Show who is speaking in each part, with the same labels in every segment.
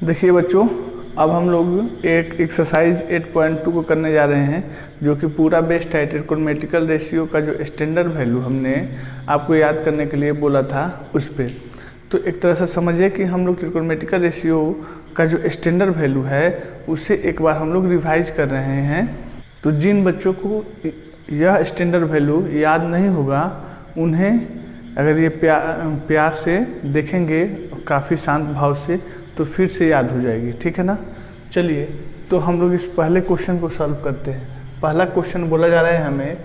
Speaker 1: देखिए बच्चों, अब हम लोग एक एक्सरसाइज 8.2 को करने जा रहे हैं, जो कि पूरा बेस्ड है ट्रिकोनोमेट्रिकल रेशियो का जो स्टैंडर्ड वैल्यू हमने आपको याद करने के लिए बोला था उस पर। तो एक तरह से समझिए कि हम लोग ट्रिकोनोमेट्रिकल रेशियो का जो स्टैंडर्ड वैल्यू है उसे एक बार हम लोग रिवाइज कर रहे हैं। तो जिन बच्चों को यह स्टैंडर्ड वैल्यू याद नहीं होगा, उन्हें अगर ये प्यार से देखेंगे काफ़ी शांत भाव से, तो फिर से याद हो जाएगी, ठीक है ना। चलिए, तो हम लोग इस पहले क्वेश्चन को सॉल्व करते हैं। पहला क्वेश्चन बोला जा रहा है हमें,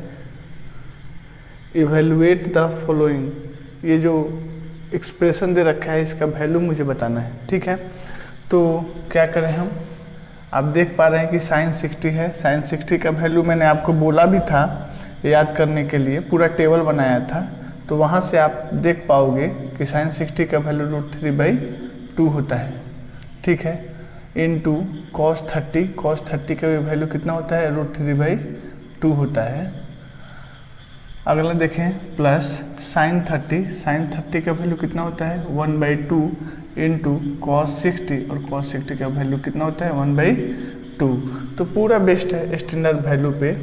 Speaker 1: इवेलुएट द फॉलोइंग। ये जो एक्सप्रेशन दे रखा है इसका वैल्यू मुझे बताना है, ठीक है। तो क्या करें हम, आप देख पा रहे हैं कि साइन 60 है। साइन 60 का वैल्यू मैंने आपको बोला भी था याद करने के लिए, पूरा टेबल बनाया था। तो वहाँ से आप देख पाओगे कि साइन 60 का वैल्यू √3/2 होता है, ठीक है। इनटू कॉस 30 का भी वैल्यू कितना होता है, √3/2 होता है। अगला देखें, प्लस साइन 30 का वैल्यू कितना होता है, 1/2 इंटू कॉस 60, और कॉस 60 का वैल्यू कितना होता है, 1/2। तो पूरा बेस्ड है स्टैंडर्ड वैल्यू पे।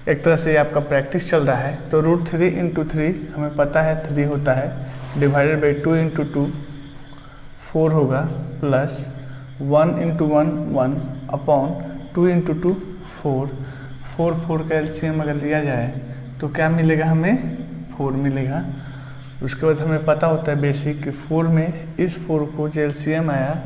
Speaker 1: एक तरह से ये आपका प्रैक्टिस चल रहा है। तो √3 इंटू 3 हमें पता है 3 होता है, डिवाइडेड बाई 2 इंटू 2 4 होगा, प्लस 1 इंटू 1 1 अपॉन 2 इंटू 2 4 का एलसीएम अगर लिया जाए तो क्या मिलेगा, हमें 4 मिलेगा। उसके बाद हमें पता होता है बेसिक कि 4 में इस 4 को जो एलसीएम आया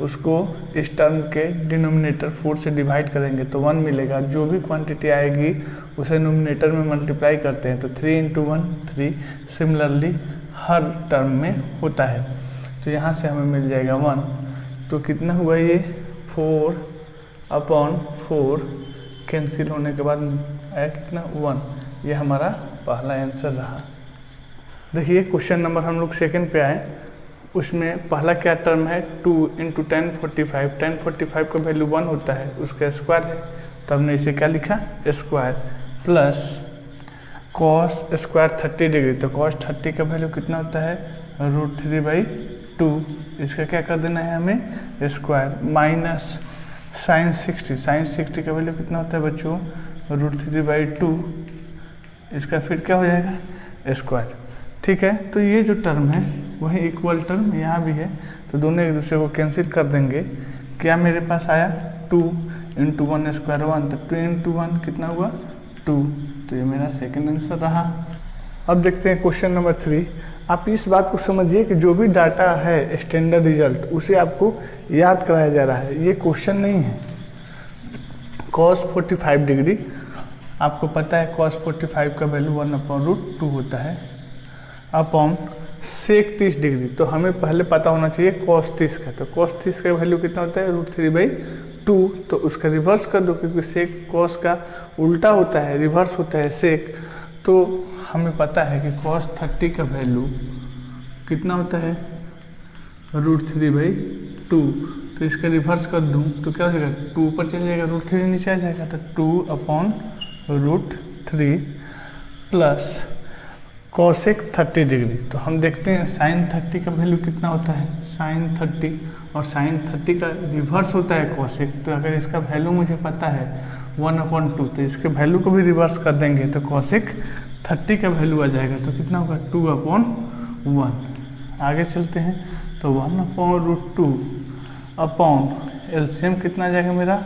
Speaker 1: उसको इस टर्म के डिनोमिनेटर 4 से डिवाइड करेंगे तो 1 मिलेगा। जो भी क्वांटिटी आएगी उसे नोमिनेटर में मल्टीप्लाई करते हैं तो 3 इंटू 1 3। सिमिलरली हर टर्म में होता है। तो यहाँ से हमें मिल जाएगा 1। तो कितना हुआ ये, 4/4 कैंसिल होने के बाद आया कितना, 1। ये हमारा पहला आंसर रहा। देखिए क्वेश्चन नंबर हम लोग सेकंड पे आए। उसमें पहला क्या टर्म है, 2 इंटू 1045। 1045 का वैल्यू 1 होता है, उसका स्क्वायर है, तो हमने इसे क्या लिखा, square, plus cos square 30 degree. तो कॉस 30 का वैल्यू कितना होता है, √3/2। इसका क्या कर देना है हमें, स्क्वायर, माइनस साइन 60। साइन 60 का वैल्यू कितना होता है बच्चों, √3/2। इसका फिर क्या हो जाएगा, स्क्वायर, ठीक है। तो ये जो टर्म है वही इक्वल टर्म यहाँ भी है, तो दोनों एक दूसरे को कैंसिल कर देंगे। क्या मेरे पास आया, 2 इंटू 1 स्क्वायर 1, तो 2 इंटू 1 कितना हुआ, 2। तो ये मेरा सेकंड आंसर रहा। अब देखते हैं क्वेश्चन नंबर 3। आप इस बात को समझिए कि जो भी डाटा है स्टैंडर्ड रिजल्ट उसे आपको याद कराया जा रहा है, ये क्वेश्चन नहीं है। कॉस 45 डिग्री, आपको पता है कॉस 45 का वैल्यू 1/√2 होता है, अपॉन सेक 30 डिग्री। तो हमें पहले पता होना चाहिए कॉस 30 का। तो कॉस 30 का वैल्यू कितना होता है, √3/2। तो उसका रिवर्स कर दो, क्योंकि सेक कॉस का उल्टा होता है, रिवर्स होता है सेक। तो हमें पता है कि कॉस 30 का वैल्यू कितना होता है, √3/2। तो इसका रिवर्स कर दूँ तो क्या हो जाएगा, 2 ऊपर चल जाएगा, √3 नीचे आ जाएगा, तो 2/√3 प्लस कॉसेक 30 डिग्री। तो हम देखते हैं साइन 30 का वैल्यू कितना होता है, साइन 30, और साइन 30 का रिवर्स होता है कॉसेक। तो अगर इसका वैल्यू मुझे पता है 1/2, तो इसके वैल्यू को भी रिवर्स कर देंगे तो कॉसेक 30 का वैल्यू आ जाएगा। तो कितना होगा, 2/1। आगे चलते हैं, तो 1/√2 अपॉन एलसीएम कितना आ जाएगा मेरा,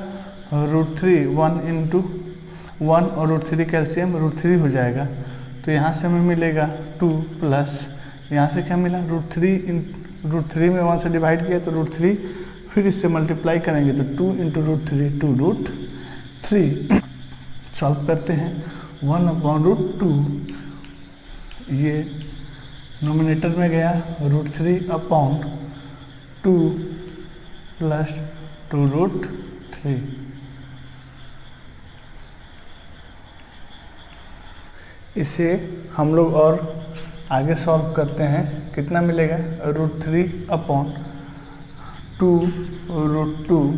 Speaker 1: √3। 1 इंटू 1 और √3 का एलसीएम √3 हो जाएगा। तो यहाँ से हमें मिलेगा 2, प्लस यहाँ से क्या मिला, √3 में 1 से डिवाइड किया तो √3, फिर इससे मल्टीप्लाई करेंगे तो 2 इंटू √3 2√3। सॉल्व करते हैं, 1/√2 ये नोमिनेटर में गया, √3/2 प्लस 2√3। इसे हम लोग और आगे सॉल्व करते हैं, कितना मिलेगा, √3/2√2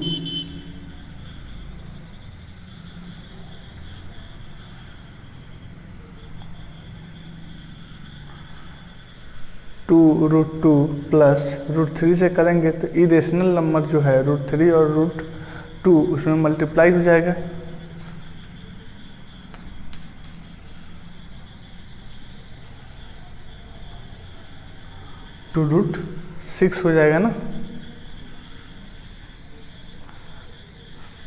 Speaker 1: 2√2 प्लस √3 से करेंगे तो इरेशनल नंबर जो है √3 और √2 उसमें मल्टीप्लाई हो जाएगा। टू √6 हो जाएगा ना।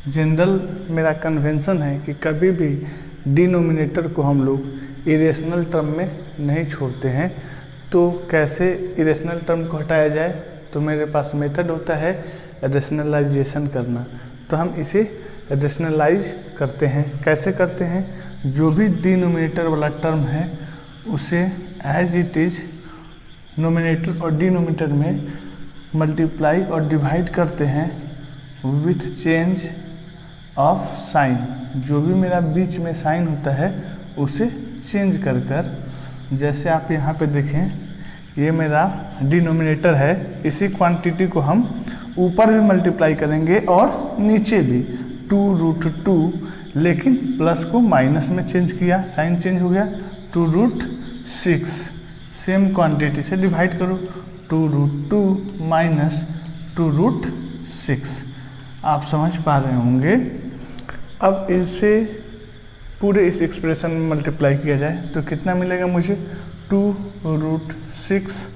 Speaker 1: जनरल मेरा कन्वेंशन है कि कभी भी डिनोमिनेटर को हम लोग इरेशनल टर्म में नहीं छोड़ते हैं। तो कैसे इरेशनल टर्म को हटाया जाए, तो मेरे पास मेथड होता है रेशनलाइजेशन करना। तो हम इसे रेशनलाइज करते हैं। कैसे करते हैं, जो भी डिनोमिनेटर वाला टर्म है उसे एज इट इज नोमिनेटर और डिनोमिनेटर में मल्टीप्लाई और डिवाइड करते हैं विथ चेंज ऑफ साइन। जो भी मेरा बीच में साइन होता है उसे चेंज कर कर, जैसे आप यहाँ पे देखें ये मेरा डिनोमिनेटर है, इसी क्वांटिटी को हम ऊपर भी मल्टीप्लाई करेंगे और नीचे भी 2√2, लेकिन प्लस को माइनस में चेंज किया, साइन चेंज हो गया। 2√6 सेम क्वांटिटी से डिवाइड करो, 2√2 माइनस 2√6। आप समझ पा रहे होंगे। अब इसे पूरे इस एक्सप्रेशन में मल्टीप्लाई किया जाए तो कितना मिलेगा मुझे, 2√6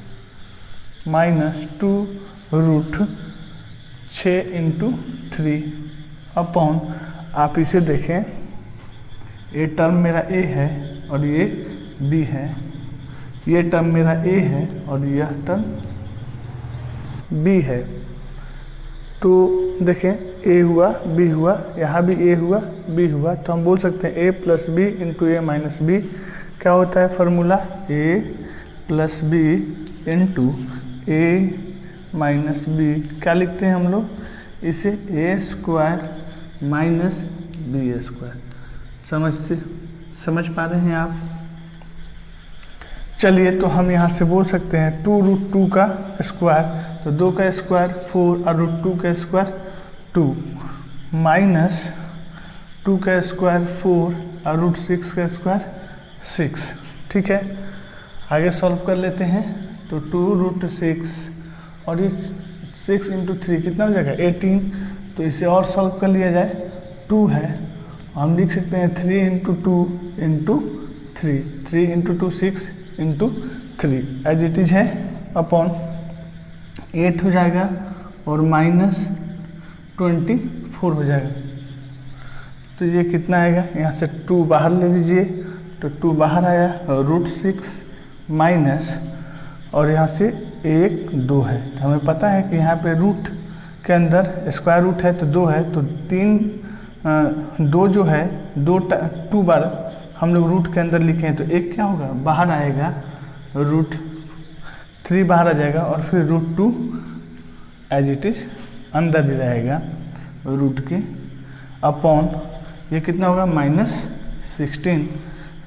Speaker 1: माइनस 2√6 इंटू 3 अपॉन, आप इसे देखें ये टर्म मेरा a है और ये b है, ये टर्म मेरा a है और यह टर्म b है। तो देखें a हुआ b हुआ, यहाँ भी a हुआ b हुआ, तो हम बोल सकते हैं a plus B into A minus B. क्या होता है formula, a plus B into A minus B. क्या लिखते हैं हम लोग इसे, a square minus B square. समझ पा रहे हैं आप। चलिए तो हम यहाँ से बोल सकते हैं 2√2 का स्क्वायर, तो 2 का स्क्वायर 4 और √2 का स्क्वायर 2 माइनस 2 का स्क्वायर 4 और √6 का स्क्वायर 6। ठीक है, आगे सॉल्व कर लेते हैं। तो 2√6 और ये 6 इंटू 3 कितना हो जाएगा 18। तो इसे और सॉल्व कर लिया जाए, 2 है, हम लिख सकते हैं 3 into 2 into 3 into 2 6 into 3 as it is है, अपॉन 8 हो जाएगा और माइनस 24 हो जाएगा। तो ये कितना आएगा, यहाँ से 2 बाहर ले लीजिए तो 2 बाहर आया, √6 माइनस और यहाँ से 1 2 है। तो हमें पता है कि यहाँ पे रूट के अंदर स्क्वायर रूट है तो 2 है, तो 2 जो है 2 बार हम लोग रूट के अंदर लिखे हैं तो 1 क्या होगा बाहर आएगा, √3 बाहर आ जाएगा और फिर √2 एज इट इज अंदर ही रहेगा रूट के, अपॉन ये कितना होगा -16।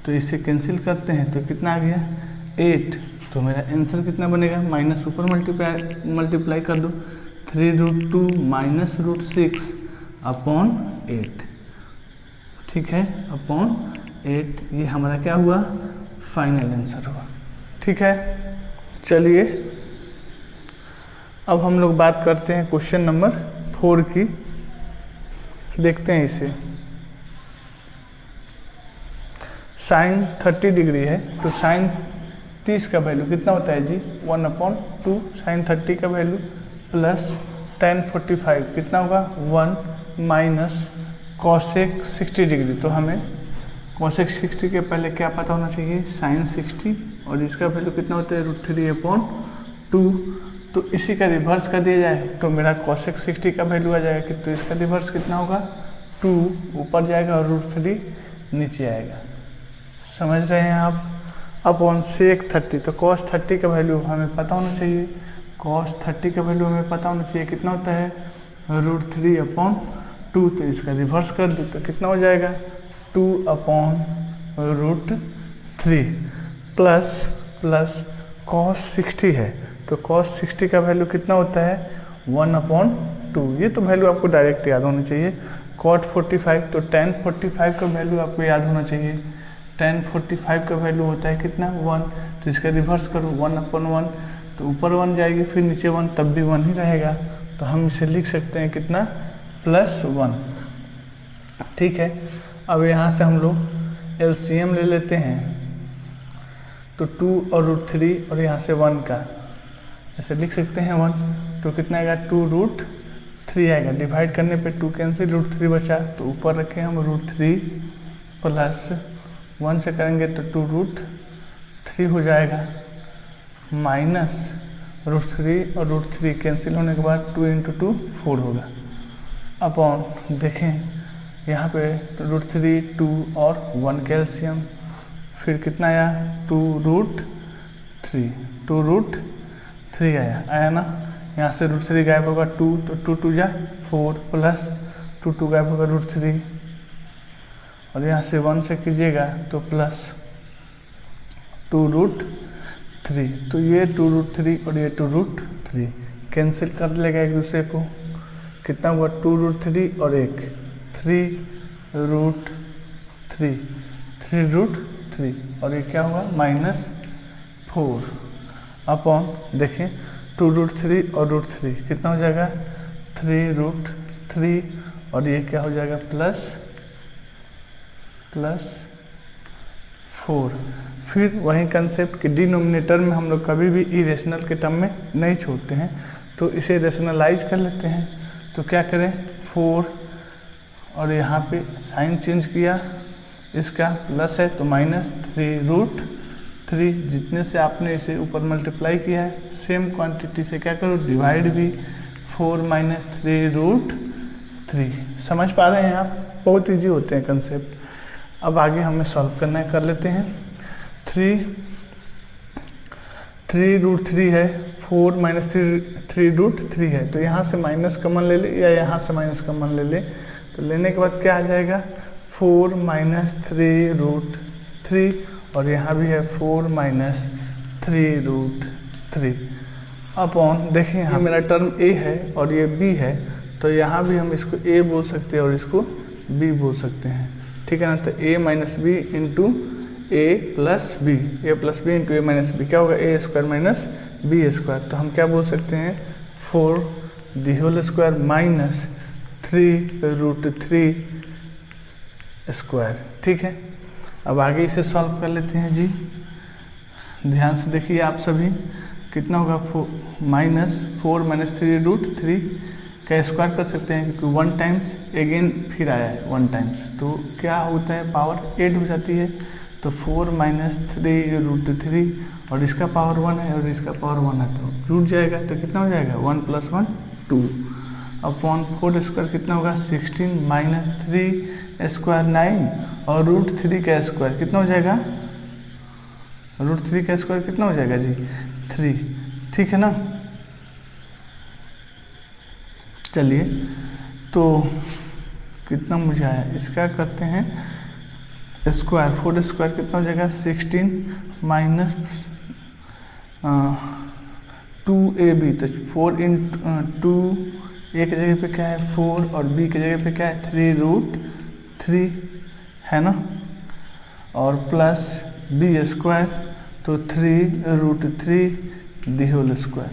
Speaker 1: तो इसे कैंसिल करते हैं तो कितना आ गया 8। तो मेरा आंसर कितना बनेगा, माइनस ऊपर मल्टीप्लाई कर दो, 3√2 माइनस √6 अपॉन 8। ठीक है, अपॉन 8। ये हमारा क्या हुआ, फाइनल आंसर हुआ। ठीक है, चलिए अब हम लोग बात करते हैं क्वेश्चन नंबर 4 की। देखते हैं इसे। साइन 30 डिग्री है तो साइन 30 का वैल्यू कितना होता है जी, 1/2 साइन 30 का वैल्यू प्लस tan 45 कितना होगा 1 माइनस कॉसेक 60 डिग्री। तो हमें कॉसेक 60 के पहले क्या पता होना चाहिए, साइन 60, और इसका वैल्यू कितना होता है √3/2। तो इसी का रिवर्स कर दिया जाए तो मेरा कॉसेक 60 का वैल्यू आ जाएगा कि, तो इसका रिवर्स कितना होगा 2 ऊपर जाएगा और √3 नीचे आएगा। समझ रहे हैं आप। अपॉन सेक 30, तो कॉस 30 का वैल्यू हमें पता होना चाहिए, कॉस 30 का वैल्यू हमें पता होना चाहिए कितना होता है √3/2। तो इसका रिवर्स कर दो तो कितना हो जाएगा 2/√3 प्लस कॉस 60 है तो कॉस 60 का वैल्यू कितना होता है 1/2। ये तो वैल्यू आपको डायरेक्ट याद होनी चाहिए। कॉट 45 तो tan 45 का वैल्यू आपको याद होना चाहिए, tan 45 का वैल्यू होता है कितना 1, तो इसका रिवर्स करो 1/1, तो ऊपर 1 जाएगी फिर नीचे 1, तब भी 1 ही रहेगा, तो हम इसे लिख सकते हैं कितना +1। ठीक है, अब यहाँ से हम लोग LCM ले लेते हैं, तो 2 और √3 और यहाँ से 1 का ऐसे लिख सकते हैं 1, तो कितना आएगा 2√3 आएगा। डिवाइड करने पे 2 कैंसिल, √3 बचा, तो ऊपर रखें हम √3 प्लस 1 से करेंगे तो 2√3 हो जाएगा, माइनस √3 और √3 कैंसिल होने के बाद 2 × 2 4 होगा, अपॉन देखें यहाँ पे √3 2 और 1 कैल्शियम, फिर कितना आया 2√3 आया ना, यहाँ से √3 गायब होगा 2, तो 2 2 जा 4 प्लस 2 2 गायब होगा √3, और यहाँ से 1 से कीजिएगा तो प्लस 2√3, तो ये 2√3 और ये 2√3 कैंसिल कर लेगा एक दूसरे को, कितना हुआ 2√3 और एक 3√3 और ये क्या हुआ -4 अपॉन देखें 2√3 और √3 कितना हो जाएगा 3√3 और ये क्या हो जाएगा प्लस 4। फिर वही कंसेप्ट कि डिनोमिनेटर में हम लोग कभी भी इरेशनल के टर्म में नहीं छोड़ते हैं, तो इसे रेशनलाइज कर लेते हैं। तो क्या करें 4 और यहाँ पे साइन चेंज किया, इसका प्लस है तो -3√3, जितने से आपने इसे ऊपर मल्टीप्लाई किया है सेम क्वांटिटी से क्या करो डिवाइड भी, 4 - 3√3। समझ पा रहे हैं आप, बहुत इजी होते हैं कंसेप्ट। अब आगे हमें सॉल्व करना है, कर लेते हैं। 3√3 है, 4 - 3√3 है, तो यहाँ से माइनस कॉमन ले ले या यहाँ से माइनस कॉमन ले ले, तो लेने के बाद क्या आ जाएगा 4 - 3√3 और यहाँ भी है 4 - 3√3 अपॉन देखिए यहाँ मेरा टर्म a है और ये b है, तो यहाँ भी हम इसको a बोल सकते हैं और इसको b बोल सकते हैं, ठीक है ना। तो a - b into a plus b into a - b क्या होगा a² - b², तो हम क्या बोल सकते हैं 4 - 3√3², ठीक है। अब आगे इसे सॉल्व कर लेते हैं जी, ध्यान से देखिए आप सभी, कितना होगा -4 - 3√3 का स्क्वायर कर सकते हैं क्योंकि 1 टाइम्स अगेन फिर आया है 1 टाइम्स, तो क्या होता है पावर 8 हो जाती है, तो 4 - 3√3 और इसका पावर 1 है और इसका पावर 1 है, तो जुड़ जाएगा, तो कितना हो जाएगा 1 + 1 2 अपॉन 4² कितना होगा 16 - 3² 9 और √3 का स्क्वायर कितना हो जाएगा, √3 का स्क्वायर कितना हो जाएगा जी 3, ठीक है ना। चलिए तो कितना मुझे आया, इसका करते हैं स्क्वायर, 4² कितना हो जाएगा 16 - 2ab, तो 4 × 2 a की जगह पे क्या है 4 और b की जगह पे क्या है 3√3 है ना, और प्लस b², तो 3√3²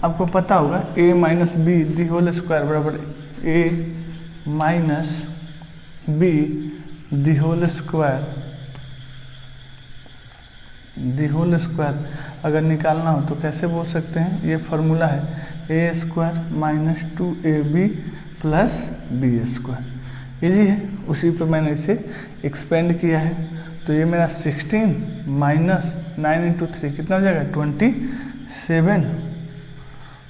Speaker 1: आपको पता होगा a - b² बराबर a - b², अगर निकालना हो तो कैसे बोल सकते हैं, ये फॉर्मूला है a² - 2ab + b², इजी है, उसी पे मैंने इसे एक्सपेंड किया है। तो ये मेरा 16 - 9 × 3 कितना हो जाएगा 27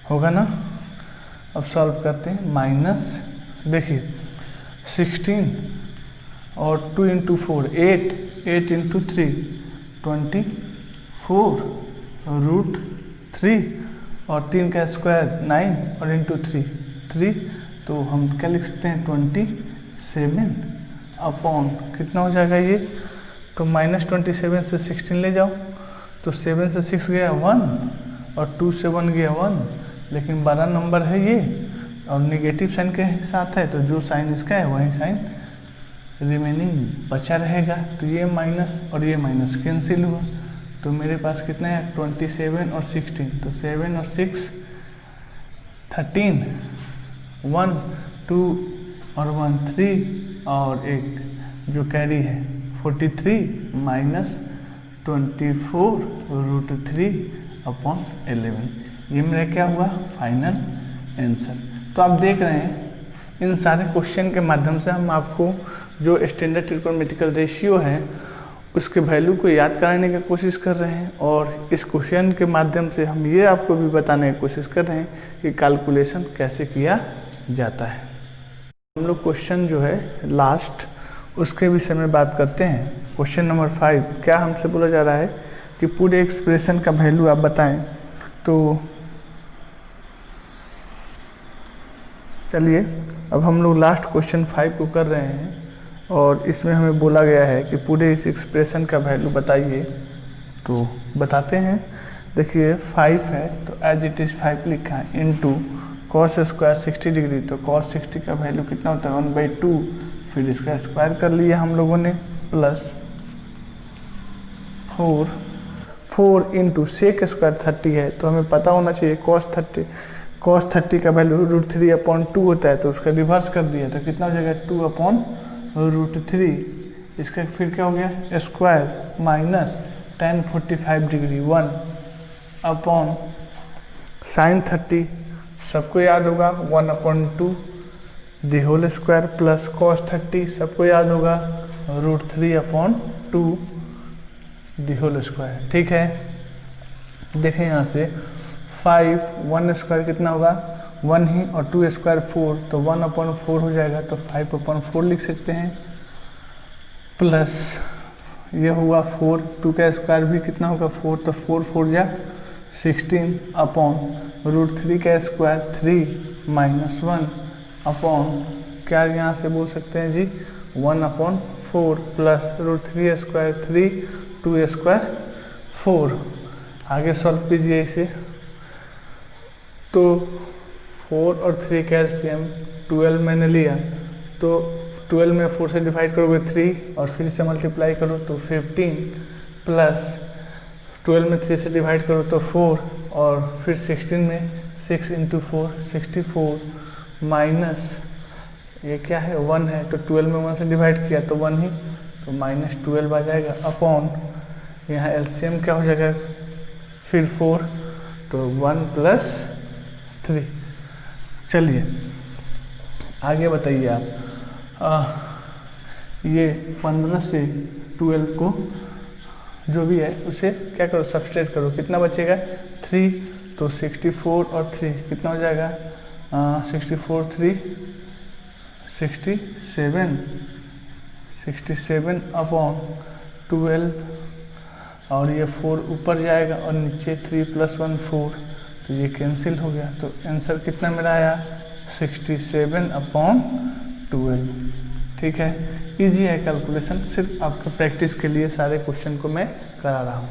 Speaker 1: होगा ना। अब सॉल्व करते हैं, माइनस देखिए 16 और 2 × 4 8 × 3 24√3 और 3 का स्क्वायर 9 और इंटू 3, तो हम क्या लिख सकते हैं 27 अपॉन कितना हो जाएगा ये, तो -27 से 16 ले जाओ, तो 7 से 6 गया 1 और 2 से 1 गया 1, लेकिन बड़ा नंबर है ये और निगेटिव साइन के साथ है, तो जो साइन इसका है वही साइन रिमेनिंग बचा रहेगा, तो ये माइनस और ये माइनस कैंसिल हुआ, तो मेरे पास कितना है 27 और 16, तो 7 और 6 13, 1 2 और 1 3 और एक जो कैरी है 43 माइनस 24√3 अपॉन 11, ये मेरा क्या हुआ फाइनल आंसर। तो आप देख रहे हैं इन सारे क्वेश्चन के माध्यम से हम आपको जो स्टैंडर्ड ट्रिग्नोमेट्रिकल रेशियो है उसके वैल्यू को याद कराने की कोशिश कर रहे हैं, और इस क्वेश्चन के माध्यम से हम ये आपको भी बताने की कोशिश कर रहे हैं कि कैलकुलेशन कैसे किया जाता है। हम लोग क्वेश्चन जो है लास्ट उसके विषय में बात करते हैं। क्वेश्चन नंबर 5 क्या हमसे बोला जा रहा है कि पूरे एक्सप्रेशन का वैल्यू आप बताएं। तो चलिए अब हम लोग लास्ट क्वेश्चन 5 को कर रहे हैं, और इसमें हमें बोला गया है कि पूरे इस एक्सप्रेशन का वैल्यू बताइए। तो बताते हैं, देखिए 5 है तो एज इट इज़ 5 लिखा है इंटू कॉस स्क्वायर 60 डिग्री, तो कॉस 60 का वैल्यू कितना होता है 1/2, फिर इसका स्क्वायर कर लिया हम लोगों ने, प्लस 4 इंटू सेक स्क्वायर 30 है, तो हमें पता होना चाहिए cos 30 का वैल्यू √3/2 होता है, तो उसका रिवर्स कर दिया तो कितना हो जाएगा 2/√3, इसका फिर क्या हो गया square minus tan 45 degree 1/, sin 30 सबको याद होगा 1/2 the whole square, plus cos 30 सबको याद होगा √3/2 दी होल स्क्वायर। ठीक है, देखें यहाँ से 5 1 स्क्वायर कितना होगा 1 ही, और 2 स्क्वायर 4, तो 1/4 हो जाएगा, तो 5/4 लिख सकते हैं, प्लस ये हुआ 4, 2 का स्क्वायर भी कितना होगा 4, तो 4 4 जा 16/√3 का स्क्वायर 3 माइनस 1/, क्या यहाँ से बोल सकते हैं जी 1/4 प्लस √3 स्क्वायर 3 2 स्क्वायर 4। आगे सॉल्व कीजिए इसे, तो 4 और 3 का एलसीएम 12 मैंने लिया, तो 12 में 4 से डिवाइड करोगे 3 और फिर से मल्टीप्लाई करो तो 15, प्लस 12 में 3 से डिवाइड करो तो 4, और फिर 16 में 6 × 4 64, माइनस ये क्या है 1 है, तो 12 में 1 से डिवाइड किया तो 1 ही, तो -12 आ जाएगा, अपॉन यहाँ एलसीएम क्या हो जाएगा फिर 4, तो 1 + 3। चलिए आगे बताइए आप, ये 15 से 12 को जो भी है उसे क्या करो सब्सट्रैक्ट करो, कितना बचेगा 3, तो 64 और 3 कितना हो जाएगा 64 3 67/12, और ये 4 ऊपर जाएगा और नीचे 3 + 1 4, तो ये कैंसिल हो गया, तो आंसर कितना मेरा आया 67/12। ठीक है, इजी है कैलकुलेशन, सिर्फ आपके प्रैक्टिस के लिए सारे क्वेश्चन को मैं करा रहा हूँ।